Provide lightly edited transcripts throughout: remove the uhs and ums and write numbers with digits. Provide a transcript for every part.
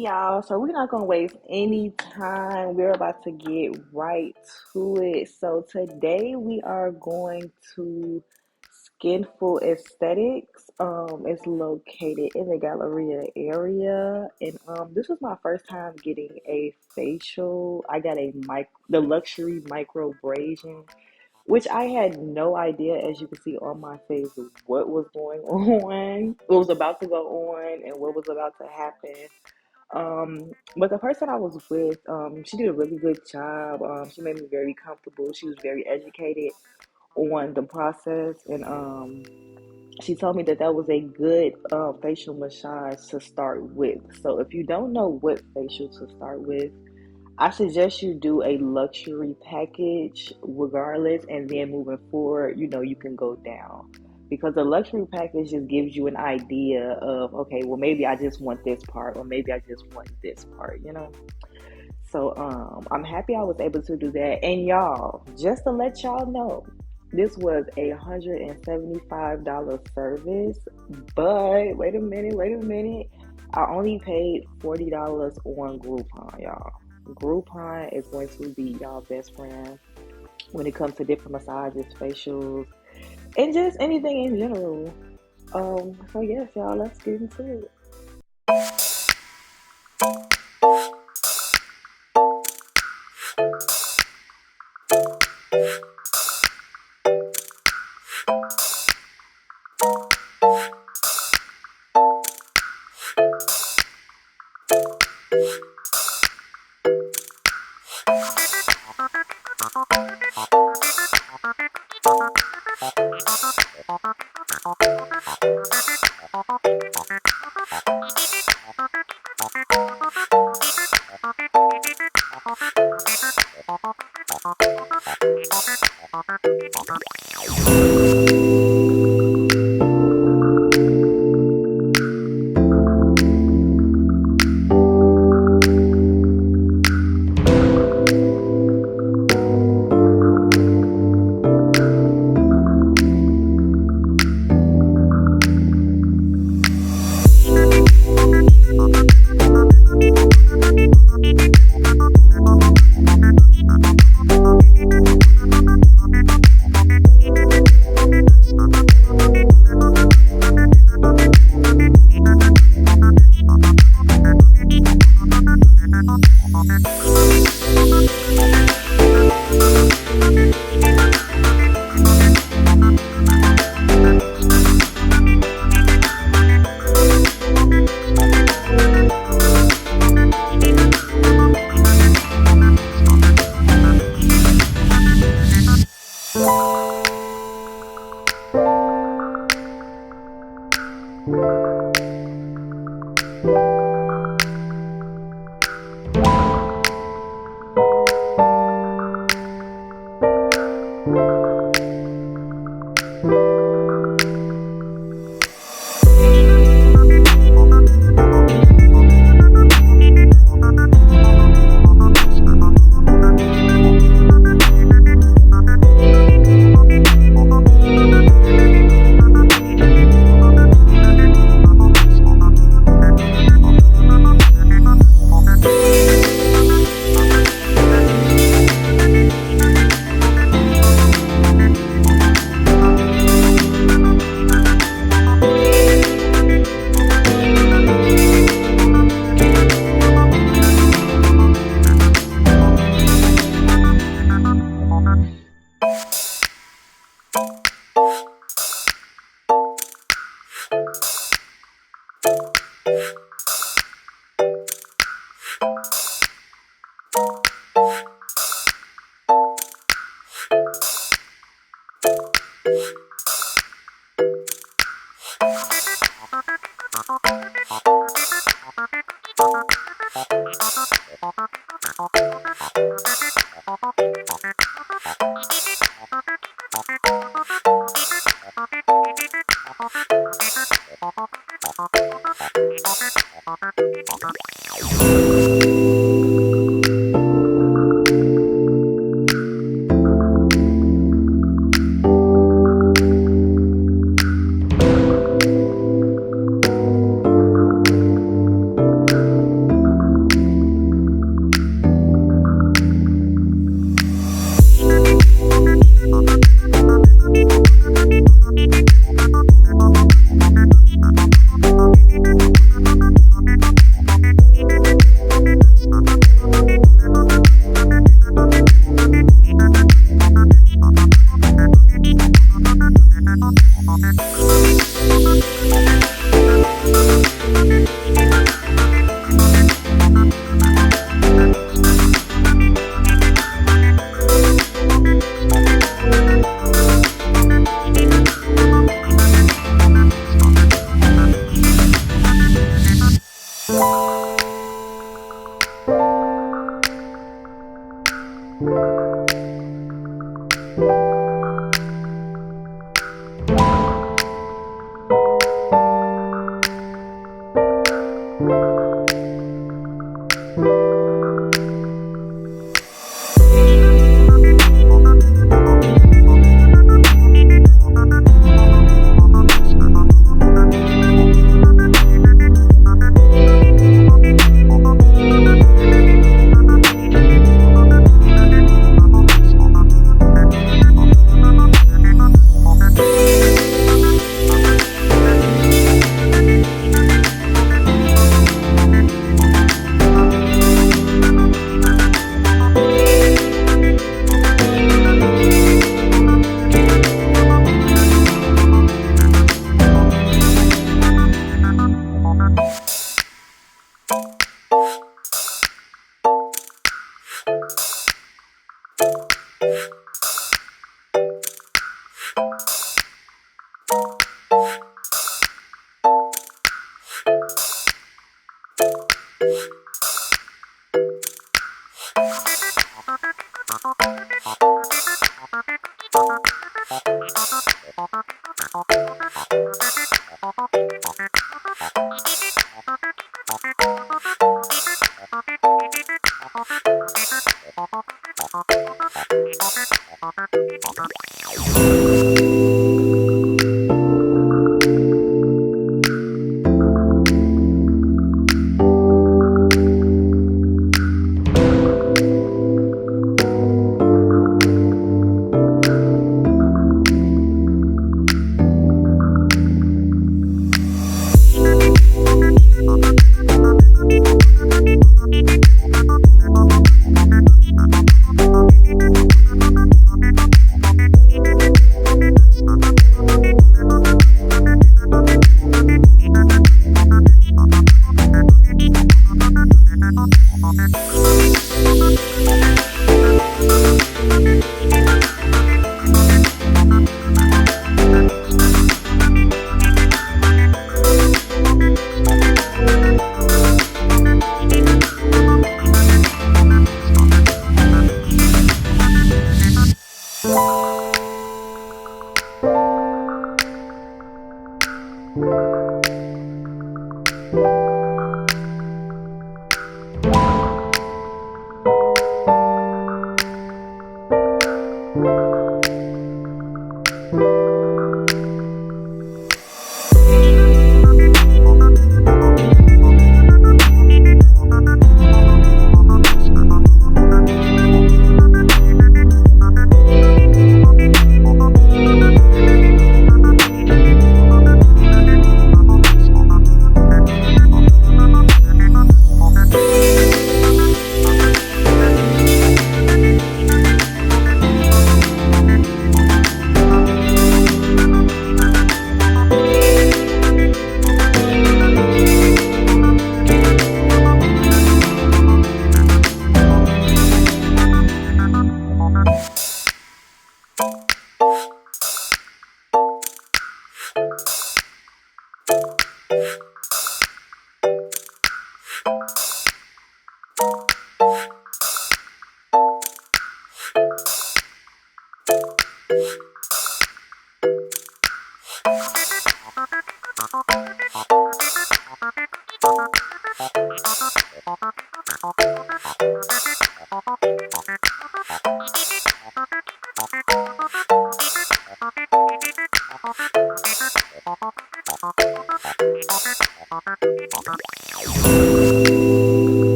Y'all, so we're not gonna waste any time. We're about to get right to it. So today we are going to Skinful Aesthetics. It's located in the Galleria area, and this was my first time getting a facial. I got the luxury microabrasion, which I had no idea, as you can see on my face, what was going on, what was about to go on, and what was about to happen. But the person I was with, she did a really good job. She made me very comfortable. She was very educated on the process, and she told me that that was a good facial massage to start with. So if you don't know what facial to start with, I suggest you do a luxury package regardless, and then moving forward, you can go down. Because the luxury package just gives you an idea of, okay, well, maybe I just want this part, or maybe I just want this part. So I'm happy I was able to do that. And y'all, just to let y'all know, this was $175 service, but wait a minute. I only paid $40 on Groupon, y'all. Groupon is going to be y'all best friend when it comes to different massages, facials, and just anything in general. So yes, y'all, let's get into it.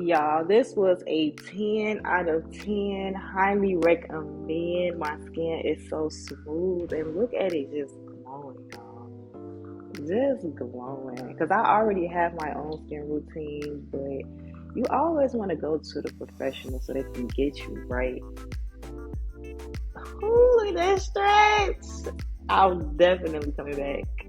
Y'all, this was a 10 out of 10. Highly recommend. My skin is so smooth. And look at it just glowing, y'all. Just glowing. Because I already have my own skin routine, but you always want to go to the professional so they can get you right. Ooh, look at that stretch. I'm definitely coming back.